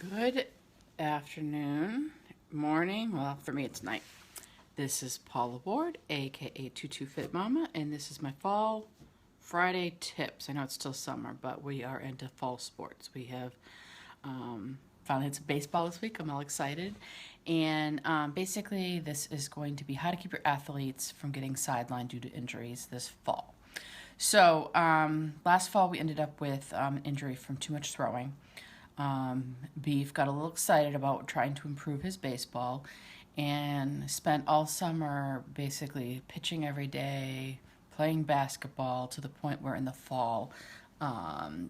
Good afternoon, morning. Well, for me, it's night. This is Paula Ward, aka Tutu Fit Mama, and this is my fall Friday tips. I know it's still summer, but we are into fall sports. We have finally had some baseball this week. I'm all excited. And basically, this is going to be how to keep your athletes from getting sidelined due to injuries this fall. So, last fall, we ended up with injury from too much throwing. Beef got a little excited about trying to improve his baseball and spent all summer basically pitching every day, playing basketball to the point where in the fall,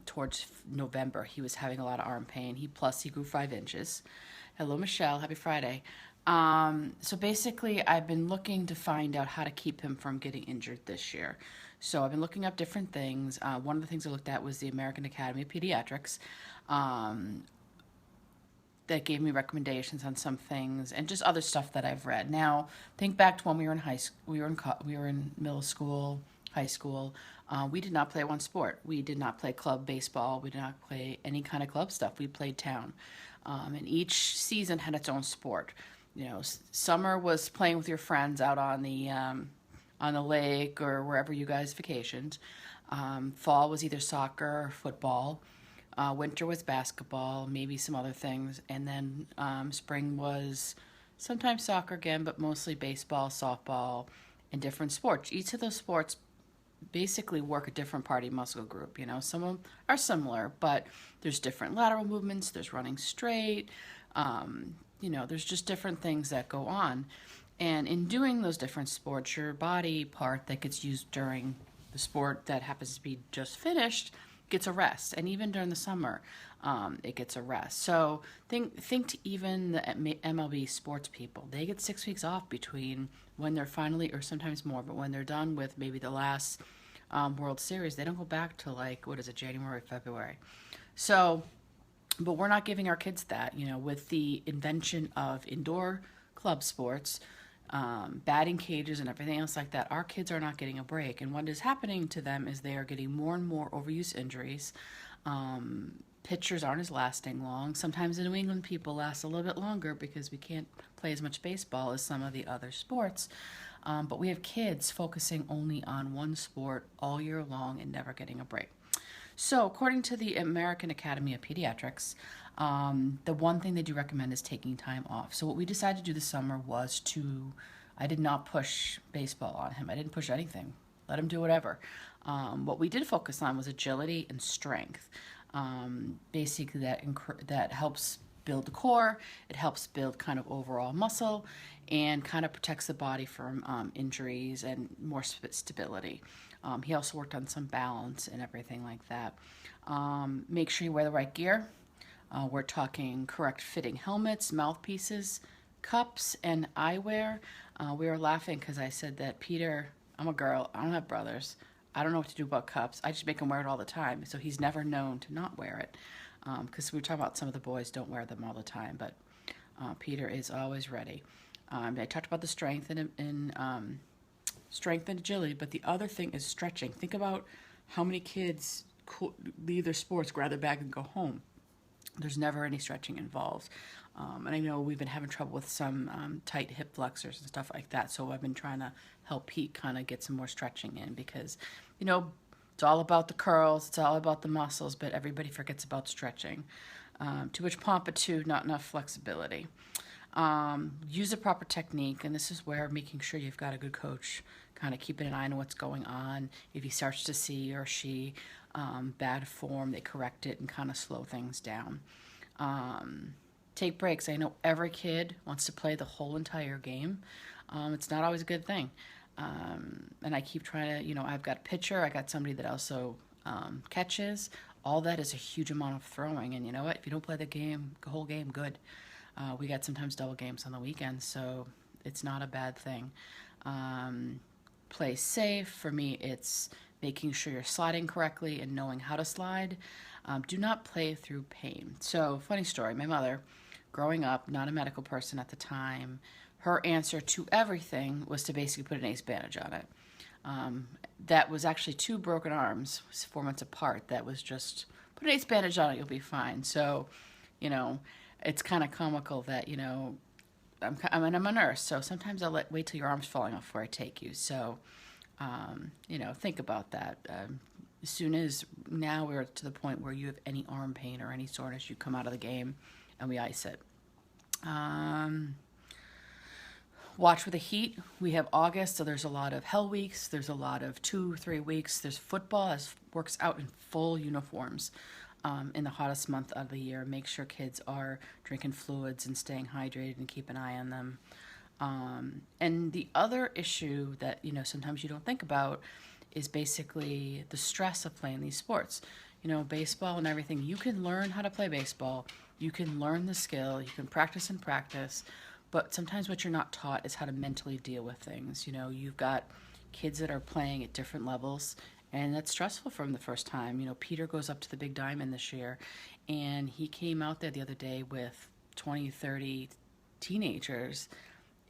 towards November, he was having a lot of arm pain. He grew 5 inches. Hello, Michelle. Happy Friday. So basically, I've been looking to find out how to keep him from getting injured this year. So I've been looking up different things. One of the things I looked at was the American Academy of Pediatrics. That gave me recommendations on some things and just other stuff that I've read. Now, think back to when we were in high school, we were in middle school, high school. We did not play one sport. We did not play club baseball. We did not play any kind of club stuff. We played town, and each season had its own sport. You know, summer was playing with your friends out on the lake or wherever you guys vacationed. Fall was either soccer or football. Winter was basketball, maybe some other things, and then spring was sometimes soccer again, but mostly baseball, softball, and different sports. Each of those sports basically work a different part of muscle group. You know, some of them are similar, but there's different lateral movements. There's running straight. There's just different things that go on. And in doing those different sports, your body part that gets used during the sport that happens to be just finished gets a rest, and even during the summer, it gets a rest. So think to even the MLB sports people, they get 6 weeks off between when they're finally, or sometimes more, but when they're done with maybe the last World Series, they don't go back to January, February. So, but we're not giving our kids that, with the invention of indoor club sports, batting cages and everything else like that, our kids are not getting a break. And what is happening to them is they are getting more and more overuse injuries. Pitchers aren't as lasting long. Sometimes the New England people last a little bit longer because we can't play as much baseball as some of the other sports. But we have kids focusing only on one sport all year long and never getting a break. So, according to the American Academy of Pediatrics, the one thing they do recommend is taking time off. So, what we decided to do this summer was I did not push baseball on him. I didn't push anything. Let him do whatever. What we did focus on was agility and strength. Basically, that helps build the core. It helps build kind of overall muscle and kind of protects the body from injuries and more stability. He also worked on some balance and everything like that. Make sure you wear the right gear. We're talking correct fitting helmets, mouthpieces, cups, and eyewear. We were laughing because I said that Peter, I'm a girl, I don't have brothers. I don't know what to do about cups. I just make him wear it all the time. So he's never known to not wear it. Because we were talking about some of the boys don't wear them all the time. But Peter is always ready. I talked about the strength and strength and agility, but the other thing is stretching. Think about how many kids leave their sports, grab their bag, and go home. There's never any stretching involved. And I know we've been having trouble with some tight hip flexors and stuff like that, so I've been trying to help Pete kind of get some more stretching in because, it's all about the curls, it's all about the muscles, but everybody forgets about stretching. Too much pompous, not enough flexibility. Use a proper technique, and this is where making sure you've got a good coach, kind of keeping an eye on what's going on. If he starts to see he or she bad form, they correct it and kind of slow things down. Take breaks. I know every kid wants to play the whole entire game. It's not always a good thing. And I keep trying to, I've got a pitcher, I got somebody that also catches. All that is a huge amount of throwing, and you know what? If you don't play the whole game, good. We got sometimes double games on the weekends, so it's not a bad thing. Play safe. For me, it's making sure you're sliding correctly and knowing how to slide. Do not play through pain. So, funny story, my mother, growing up, not a medical person at the time, her answer to everything was to basically put an ace bandage on it. That was actually 2 broken arms, 4 months apart. That was just, put an ace bandage on it, you'll be fine. So you know, it's kind of comical that, you know, I'm a nurse, so sometimes I'll wait till your arm's falling off before I take you. So, you know, think about that. As soon as now we're to the point where you have any arm pain or any soreness, you come out of the game and we ice it. Um, Watch for the heat. We have August, so there's a lot of hell weeks. There's a lot of 2, 3 weeks. There's football as works out in full uniforms in the hottest month of the year. Make sure kids are drinking fluids and staying hydrated and keep an eye on them. And the other issue that, you know, sometimes you don't think about is basically the stress of playing these sports. You know, baseball and everything, you can learn how to play baseball, you can learn the skill, you can practice and practice, but sometimes what you're not taught is how to mentally deal with things. You know, you've got kids that are playing at different levels, and that's stressful for them the first time. You know, Peter goes up to the Big Diamond this year, and he came out there the other day with 20, 30 teenagers,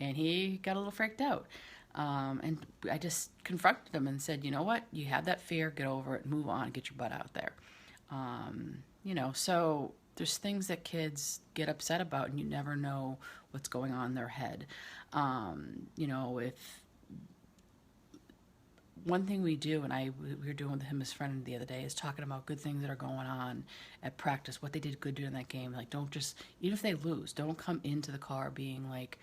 and he got a little freaked out. And I just confronted him and said, you know what? You have that fear, get over it, move on, get your butt out there. You know, so there's things that kids get upset about, and you never know what's going on in their head. You know, if one thing we do, and we were doing with him, his friend, the other day, is talking about good things that are going on at practice, what they did good during that game. Like, don't just, even if they lose, don't come into the car being like,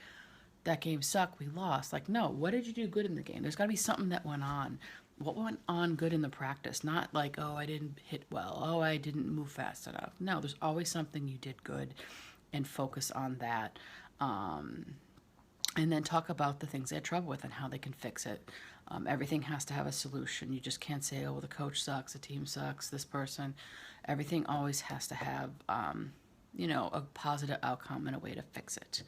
that game sucked, we lost. Like, no, what did you do good in the game? There's got to be something that went on. What went on good in the practice? Not like, oh, I didn't hit well. Oh, I didn't move fast enough. No, there's always something you did good, and focus on that. And then talk about the things they had trouble with and how they can fix it. Everything has to have a solution. You just can't say, oh, the coach sucks, the team sucks, this person. Everything always has to have, you know, a positive outcome and a way to fix it.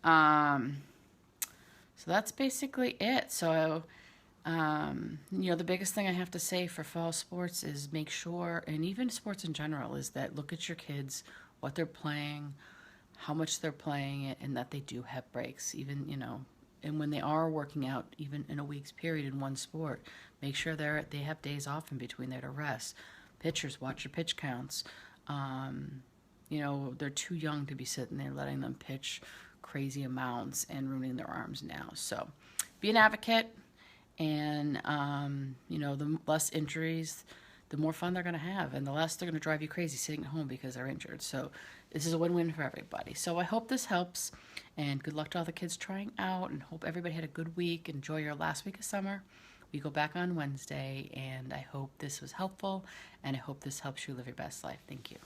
So that's basically it. So, you know, the biggest thing I have to say for fall sports is make sure, and even sports in general, is that look at your kids, what they're playing, how much they're playing it, and that they do have breaks. Even, you know, and when they are working out, even in a week's period in one sport, make sure they have days off in between there to rest. Pitchers, watch your pitch counts. You know, they're too young to be sitting there letting them pitch crazy amounts and ruining their arms now. So be an advocate, and, you know, the less injuries, the more fun they're going to have, and the less they're going to drive you crazy sitting at home because they're injured. So this is a win-win for everybody. So I hope this helps, and good luck to all the kids trying out, and hope everybody had a good week. Enjoy your last week of summer. We go back on Wednesday, and I hope this was helpful, and I hope this helps you live your best life. Thank you.